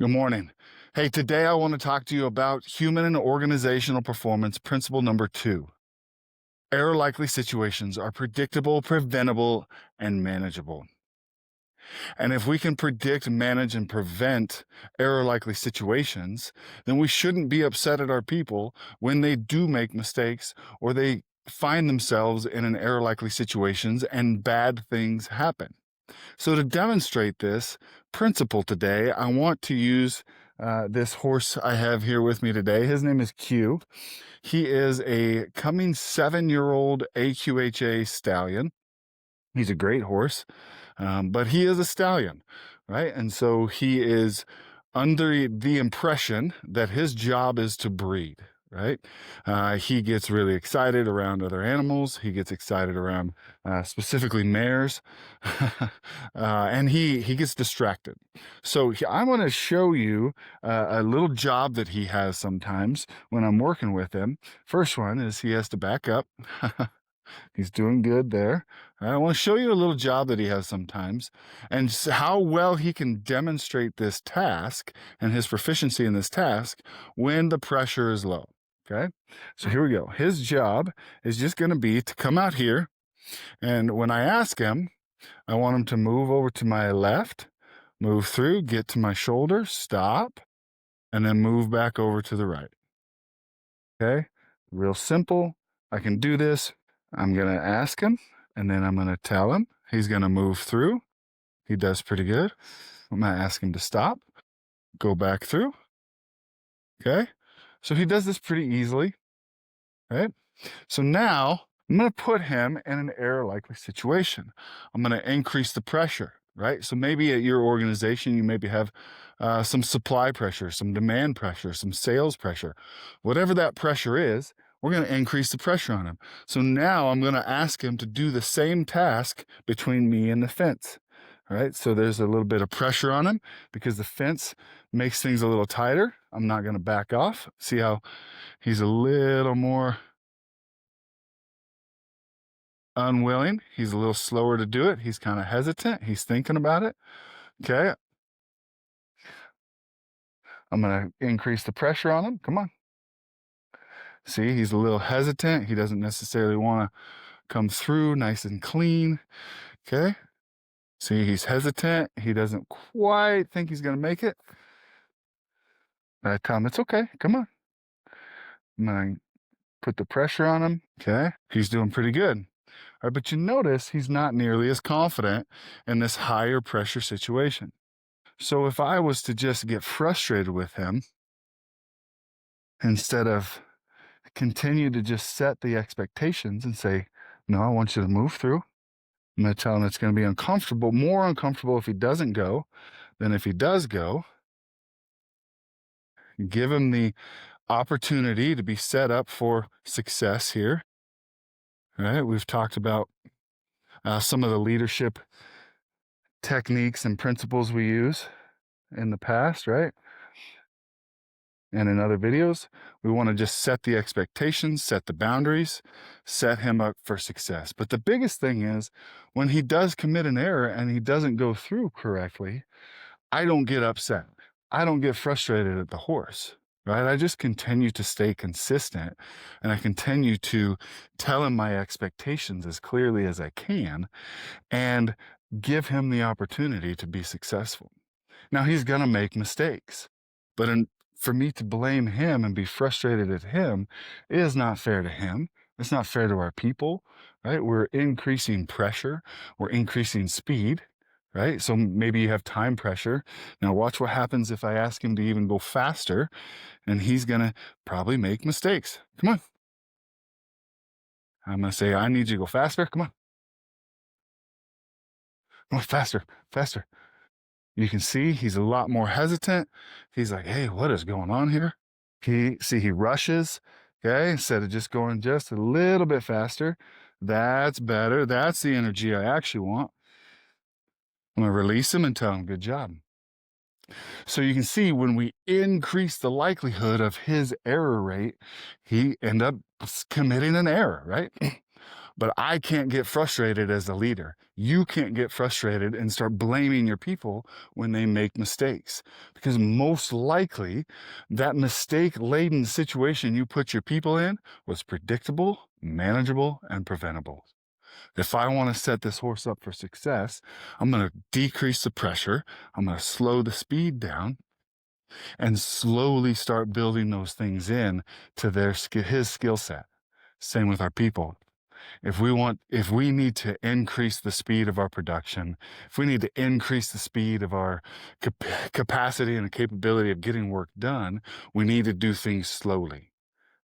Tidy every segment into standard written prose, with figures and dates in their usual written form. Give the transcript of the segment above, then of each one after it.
Good morning. Hey, today I want to talk to you about human and organizational performance principle number 2. Error likely situations are predictable, preventable, and manageable. And if we can predict, manage, and prevent error likely situations, then we shouldn't be upset at our people when they do make mistakes or they find themselves in an error likely situations and bad things happen. So, to demonstrate this principle today, I want to use this horse I have here with me today. His name is Q. He is a coming 7-year-old AQHA stallion. He's a great horse, but he is a stallion, right? And so he is under the impression that his job is to breed, right? He gets really excited around other animals. He gets excited around specifically mares, and he gets distracted. So I want to show you a little job that he has sometimes when I'm working with him. First one is he has to back up. He's doing good there. I want to show you a little job that he has sometimes and how well he can demonstrate this task and his proficiency in this task when the pressure is low. Okay, so here we go. His job is just going to be to come out here, and when I ask him, I want him to move over to my left, move through, get to my shoulder, stop, and then move back over to the right. Okay, real simple. I can do this. I'm going to ask him, and then I'm going to tell him. He's going to move through. He does pretty good. I'm going to ask him to stop, go back through. Okay, so he does this pretty easily. Right. So now I'm going to put him in an error likely situation. I'm going to increase the pressure, right? So maybe at your organization, you maybe have some supply pressure, some demand pressure, some sales pressure. Whatever that pressure is, we're going to increase the pressure on him. So now I'm going to ask him to do the same task between me and the fence. All right. So there's a little bit of pressure on him because the fence makes things a little tighter. I'm not going to back off. See how he's a little more unwilling. He's a little slower to do it. He's kind of hesitant. He's thinking about it. Okay. I'm going to increase the pressure on him. Come on. See, he's a little hesitant. He doesn't necessarily want to come through nice and clean. Okay. See, he's hesitant. He doesn't quite think he's going to make it. I tell him it's okay. Come on. I'm going to put the pressure on him. Okay. He's doing pretty good. All right, but you notice he's not nearly as confident in this higher pressure situation. So if I was to just get frustrated with him, instead of continue to just set the expectations and say, no, I want you to move through. I'm going to tell him it's going to be uncomfortable, more uncomfortable if he doesn't go than if he does go. Give him the opportunity to be set up for success here. All right. We've talked about some of the leadership techniques and principles we use in the past, right? And in other videos, we want to just set the expectations, set the boundaries, set him up for success. But the biggest thing is when he does commit an error and he doesn't go through correctly, I don't get upset. I don't get frustrated at the horse, right? I just continue to stay consistent and I continue to tell him my expectations as clearly as I can and give him the opportunity to be successful. Now, he's going to make mistakes, but for me to blame him and be frustrated at him is not fair to him. It's not fair to our people, right? We're increasing pressure, we're increasing speed, right? So maybe you have time pressure. Now, watch what happens if I ask him to even go faster, and he's going to probably make mistakes. Come on. I'm going to say, I need you to go faster. Come on. Come on, faster, faster. You can see he's a lot more hesitant. He's like, hey, what is going on here? He rushes, okay, instead of just going just a little bit faster. That's better. That's the energy I actually want. I'm going to release him and tell him, good job. So you can see when we increase the likelihood of his error rate, he end up committing an error, right? But I can't get frustrated as a leader. You can't get frustrated and start blaming your people when they make mistakes, because most likely that mistake-laden situation you put your people in was predictable, manageable, and preventable. If I want to set this horse up for success, I'm going to decrease the pressure, I'm going to slow the speed down, and slowly start building those things in to his skill set. Same with our people. If we need to increase the speed of our production, if we need to increase the speed of our capacity and capability of getting work done, we need to do things slowly.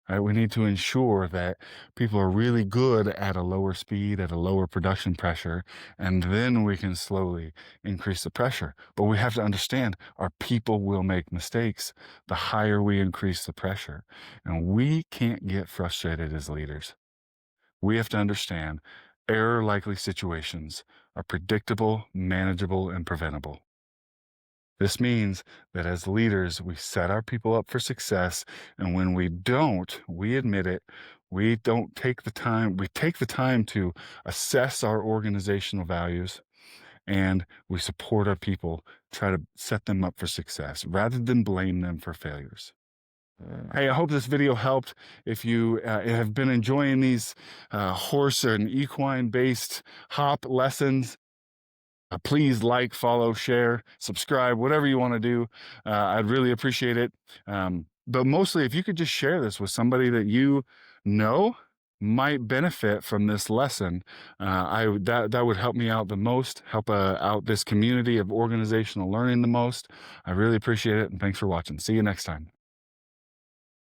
Right? We need to ensure that people are really good at a lower speed, at a lower production pressure, and then we can slowly increase the pressure. But we have to understand our people will make mistakes the higher we increase the pressure. And we can't get frustrated as leaders. We have to understand error-likely situations are predictable, manageable, and preventable. This means that as leaders, we set our people up for success, and when we don't, we admit it, we take the time to assess our organizational values, and we support our people, try to set them up for success rather than blame them for failures. Hey, I hope this video helped. If you have been enjoying these horse and equine-based hop lessons, please like, follow, share, subscribe, whatever you want to do. I'd really appreciate it. But mostly, if you could just share this with somebody that you know might benefit from this lesson, that would help me out the most, help out this community of organizational learning the most. I really appreciate it, and thanks for watching. See you next time.